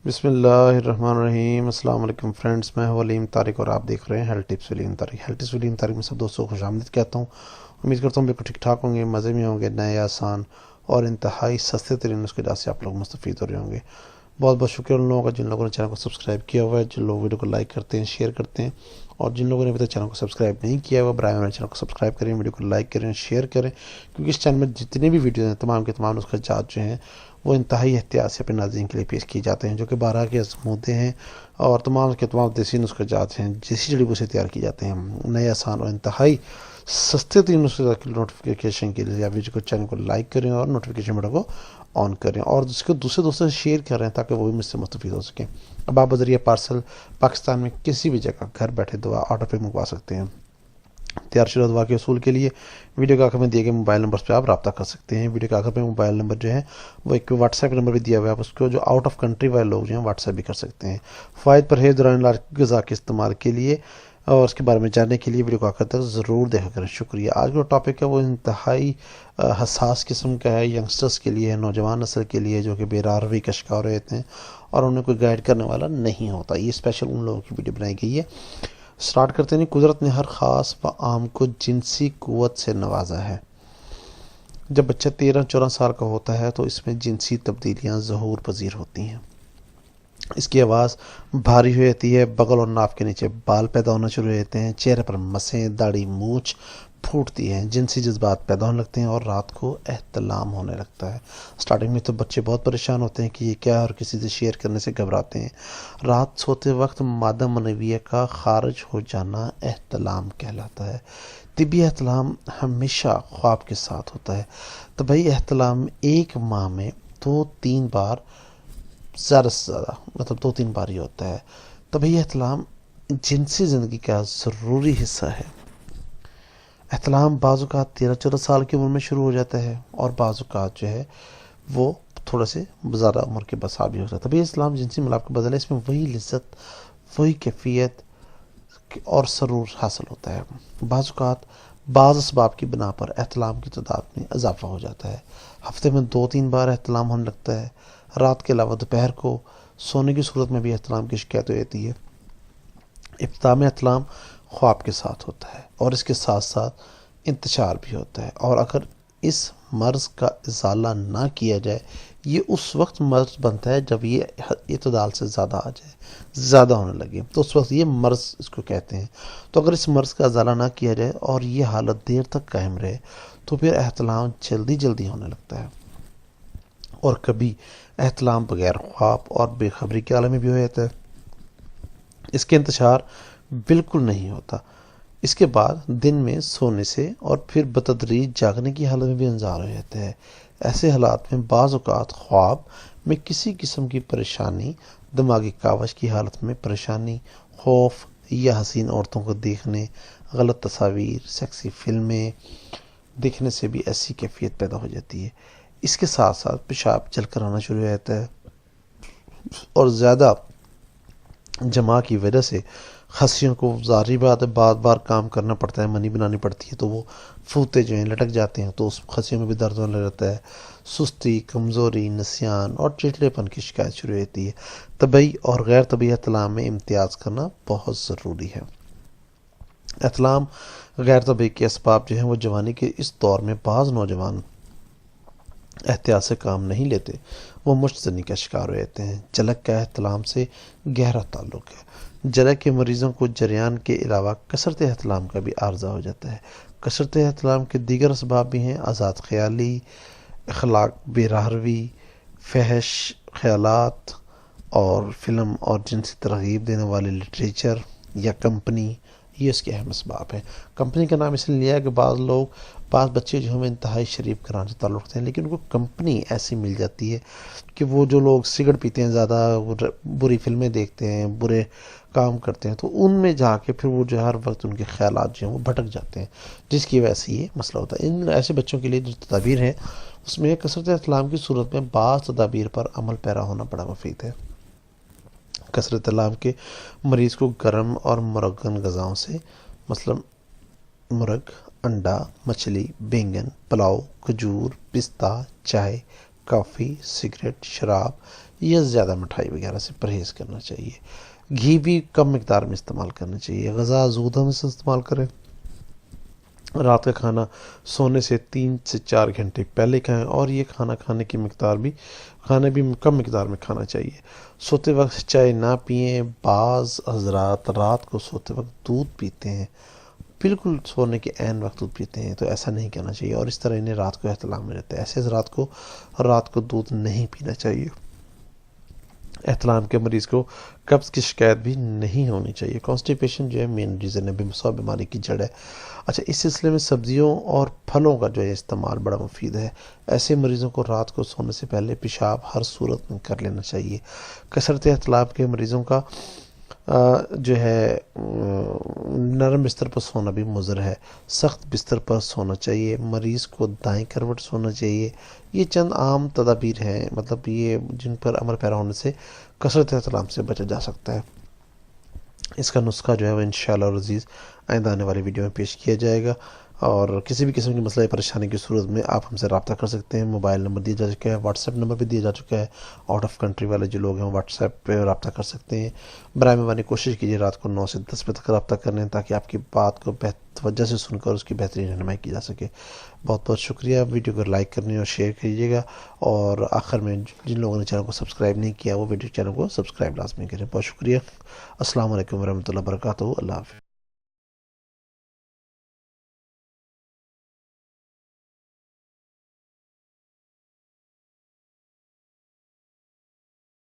بسم اللہ الرحمن الرحیم۔ السلام علیکم فرینڈس، میں ہوں ولیم طارق اور آپ دیکھ رہے ہیں health tips William Tariq. Health tips William Tariq میں سب دوستوں کو خوش آمدید کہتا ہوں۔ امید کرتا ہوں بالکل ٹھیک ٹھاک ہوں گے، مزے میں ہوں گے، نئے آسان اور انتہائی سستے ترین نسخے جات سے آپ لوگ مستفید ہو رہے ہوں گے۔ بہت بہت شکریہ ان لوگوں کا جن لوگوں نے چینل کو سبسکرائب کیا ہوا ہے، جن لوگ ویڈیو کو لائک کرتے ہیں، شیئر کرتے ہیں، اور جن لوگوں نے ابھی تک چینل کو سبسکرائب نہیں کیا ہوا، برائے میرے چینل کو سبسکرائب کریں، ویڈیو کو لائک کریں، شیئر کریں، کیونکہ اس چینل میں جتنے بھی ویڈیوز ہیں تمام کے تمام نسخے جات جو ہیں وہ انتہائی احتیاط سے اپنے ناظرین کے لیے پیش کیے جاتے ہیں، جو کہ 12 کے عظمودے ہیں اور تمام کے تمام دیسی نسخے جات ہیں، دیسی جڑی بوٹی سے تیار کی جاتے ہیں، نئے آسان اور انتہائی سستے ترین نسخے جات کی نوٹیفیکیشن کے لیے آپ ویڈیو کو چینل کو لائک کریں اور نوٹیفیکیشن بٹن کو آن کریں، اور اس کو دوسرے دوستوں سے شیئر کریں تاکہ وہ بھی مجھ سے مستفید ہو سکیں۔ اب آپ بذریعہ پارسل پاکستان میں کسی بھی جگہ گھر بیٹھے دوا آرڈر پہ منگوا سکتے ہیں۔ تیار شدہ دوا کے اصول کے لیے ویڈیو کے آخر میں دیے گئے موبائل نمبر پہ آپ رابطہ کر سکتے ہیں۔ ویڈیو کے آخر پہ موبائل نمبر جو ہے وہ ایک واٹس ایپ نمبر بھی دیا ہوا ہے، آپ اس کو جو آؤٹ آف کنٹری والے لوگ جو ہیں واٹس ایپ بھی کر سکتے ہیں۔ فوائد پرہیز دوران علاج غذا کے استعمال کے لیے اور اس کے بارے میں جاننے کے لیے ویڈیو کو آخر تک ضرور دیکھا کریں۔ شکریہ۔ آج کا ٹاپک ہے وہ انتہائی حساس قسم کا ہے، ینگسٹرز کے لیے ہے، نوجوان نسل کے لیے جو کہ بے راروی کا شکار ہوتے ہیں اور انہیں کوئی گائیڈ کرنے والا نہیں ہوتا۔ یہ اسپیشل ان لوگوں کی ویڈیو بنائی گئی ہے۔ سٹارٹ کرتے ہیں۔ قدرت نے ہر خاص و عام کو جنسی قوت سے نوازا ہے۔ جب بچہ 13-14 سال کا ہوتا ہے تو اس میں جنسی تبدیلیاں ظہور پذیر ہوتی ہیں۔ اس کی آواز بھاری ہو جاتی ہے، بغل اور ناف کے نیچے بال پیدا ہونا شروع ہو جاتے ہیں، چہرے پر مسیں، داڑھی، مونچھ پھوٹتی ہیں، جنسی جذبات پیدا ہونے لگتے ہیں اور رات کو احتلام ہونے لگتا ہے۔ سٹارٹنگ میں تو بچے بہت پریشان ہوتے ہیں کہ یہ کیا ہے اور کسی سے شیئر کرنے سے گھبراتے ہیں۔ رات سوتے وقت مادہ منویہ کا خارج ہو جانا احتلام کہلاتا ہے۔ طبی احتلام ہمیشہ خواب کے ساتھ ہوتا ہے۔ طبی احتلام ایک ماہ میں 2-3 بار، زیادہ سے زیادہ مطلب 2-3 بار ہی ہوتا ہے۔ طبی احتلام جنسی زندگی کا ضروری حصہ ہے۔ احتلام بعض اوقات 13-14 سال کی عمر میں شروع ہو جاتا ہے اور بعض اوقات جو ہے وہ تھوڑا سے زیادہ عمر کے بسا بھی ہو جاتا ہے۔ طبی احتلام جنسی ملاپ کا بدل ہے، اس میں وہی لذت، وہی کیفیت اور سرور حاصل ہوتا ہے۔ بعض اوقات بعض اسباب کی بنا پر احتلام کی تعداد میں اضافہ ہو جاتا ہے۔ ہفتے میں 2-3 بار احتلام ہونے لگتا ہے۔ رات کے علاوہ دوپہر کو سونے کی صورت میں بھی احتلام کی شکایت ہو جاتی ہے۔ ابتدا میں احتلام خواب کے ساتھ ہوتا ہے اور اس کے ساتھ ساتھ انتشار بھی ہوتا ہے، اور اگر اس مرض کا ازالہ نہ کیا جائے یہ اس وقت مرض بنتا ہے جب یہ اعتدال سے زیادہ آ جائے، زیادہ ہونے لگے تو اس وقت یہ مرض اس کو کہتے ہیں۔ تو اگر اس مرض کا ازالہ نہ کیا جائے اور یہ حالت دیر تک قائم رہے تو پھر احتلام جلدی جلدی ہونے لگتا ہے، اور کبھی احتلام بغیر خواب اور بے خبری کے عالم میں بھی ہو جاتا ہے۔ اس کے انتشار بالکل نہیں ہوتا، اس کے بعد دن میں سونے سے اور پھر بتدریج جاگنے کی حالت میں بھی انظار ہو جاتا ہے۔ ایسے حالات میں بعض اوقات خواب میں کسی قسم کی پریشانی، دماغی کاوش کی حالت میں پریشانی، خوف یا حسین عورتوں کو دیکھنے، غلط تصاویر، سیکسی فلمیں دیکھنے سے بھی ایسی کیفیت پیدا ہو جاتی ہے۔ اس کے ساتھ ساتھ پیشاب چل کر آنا شروع ہو جاتا ہے، اور زیادہ جمع کی وجہ سے خصیوں کو ظاہری بات ہے بار بار کام کرنا پڑتا ہے، منی بنانی پڑتی ہے، تو وہ پھوتے جو ہیں لٹک جاتے ہیں تو اس خصیوں میں بھی درد ہونے لگتا ہے۔ سستی، کمزوری، نسیان اور چڑچڑے پن کی شکایت شروع ہوتی ہے۔ طبی اور غیر طبی احتلام میں امتیاز کرنا بہت ضروری ہے۔ احتلام غیر طبی کے اسباب جو ہیں وہ جوانی کے اس دور میں بعض نوجوان احتیاط سے کام نہیں لیتے، وہ مشت زنی کا شکار ہو جاتے ہیں۔ جلک کا احتلام سے گہرا تعلق ہے۔ جلک کے مریضوں کو جریان کے علاوہ کثرت احتلام کا بھی عارضہ ہو جاتا ہے۔ کثرت احتلام کے دیگر اسباب بھی ہیں: آزاد خیالی، اخلاق بے راہروی، فحش خیالات اور فلم اور جنسی ترغیب دینے والے لٹریچر یا کمپنی، یہ اس کے اہم اسباب ہیں۔ کمپنی کا نام اس لیے لیا ہے کہ بعض بچے جو ہمیں انتہائی شریف گھرانے سے تعلق رکھتے ہیں لیکن ان کو کمپنی ایسی مل جاتی ہے کہ وہ جو لوگ سگریٹ پیتے ہیں، زیادہ بری فلمیں دیکھتے ہیں، برے کام کرتے ہیں، تو ان میں جا کے پھر وہ جو ہر وقت ان کے خیالات جو ہیں وہ بھٹک جاتے ہیں، جس کی وجہ سے یہ مسئلہ ہوتا ہے۔ ان ایسے بچوں کے لیے جو تدابیر ہیں اس میں کثرت احتلام کی صورت میں بعض تدابیر پر عمل پیرا ہونا بڑا مفید ہے۔ کثرت احتلام کے مریض کو گرم اور مرغن غذاؤں سے، مثلا مرغ، انڈا، مچھلی، بینگن، پلاؤ، کھجور، پستہ، چائے، کافی، سگریٹ، شراب یا زیادہ مٹھائی وغیرہ سے پرہیز کرنا چاہیے۔ گھی بھی کم مقدار میں استعمال کرنا چاہیے۔ غذا زود ہم سے استعمال کریں۔ رات کا کھانا سونے سے 3 سے 4 گھنٹے پہلے کھائیں، اور یہ کھانا کھانے کی مقدار بھی کم مقدار میں کھانا چاہیے۔ سوتے وقت چائے نہ پئیں۔ بعض حضرات رات کو سوتے وقت دودھ پیتے ہیں، بالکل سونے کے عین وقت دودھ پیتے ہیں، تو ایسا نہیں کرنا چاہیے، اور اس طرح انہیں رات کو احتلام میں رہتا ہے۔ ایسے حضرات کو رات کو دودھ نہیں پینا چاہیے۔ احتلام کے مریض کو قبض کی شکایت بھی نہیں ہونی چاہیے۔ کانسٹیپیشن جو ہے مین ریزن ہے، بیماری کی جڑ ہے۔ اچھا، اس سلسلے میں سبزیوں اور پھلوں کا جو ہے استعمال بڑا مفید ہے۔ ایسے مریضوں کو رات کو سونے سے پہلے پیشاب ہر صورت میں کر لینا چاہیے۔ کثرت احتلام کے مریضوں کا جو ہے نرم بستر پر سونا بھی مضر ہے۔ سخت بستر پر سونا چاہیے۔ مریض کو دائیں کروٹ سونا چاہیے۔ یہ چند عام تدابیر ہیں، مطلب یہ جن پر عمل پیرا ہونے سے کثرت احتلام سے بچا جا سکتا ہے۔ اس کا نسخہ جو ہے وہ انشاءاللہ عزیز آئندہ آنے والی ویڈیو میں پیش کیا جائے گا، اور کسی بھی قسم کی مسئلہ پریشانی کی صورت میں آپ ہم سے رابطہ کر سکتے ہیں۔ موبائل نمبر دیا جا چکا ہے، واٹس ایپ نمبر بھی دیا جا چکا ہے۔ آؤٹ آف کنٹری والے جو لوگ ہیں واٹس ایپ پہ رابطہ کر سکتے ہیں۔ برائے مہربانی کوشش کیجیے رات کو 9 سے 10 بجے تک رابطہ کر لیں، تاکہ آپ کی بات کو توجہ سے سن کر اس کی بہترین رہنمائی کی جا سکے۔ بہت بہت شکریہ۔ ویڈیو کو لائک کرنے اور شیئر کیجیے گا، اور آخر میں جن لوگوں نے چینل کو سبسکرائب نہیں کیا وہ ویڈیو چینل کو سبسکرائب لازمی کریں۔ بہت شکریہ۔ السلام علیکم ورحمۃ اللہ وبرکاتہ۔ اللہ حافظ۔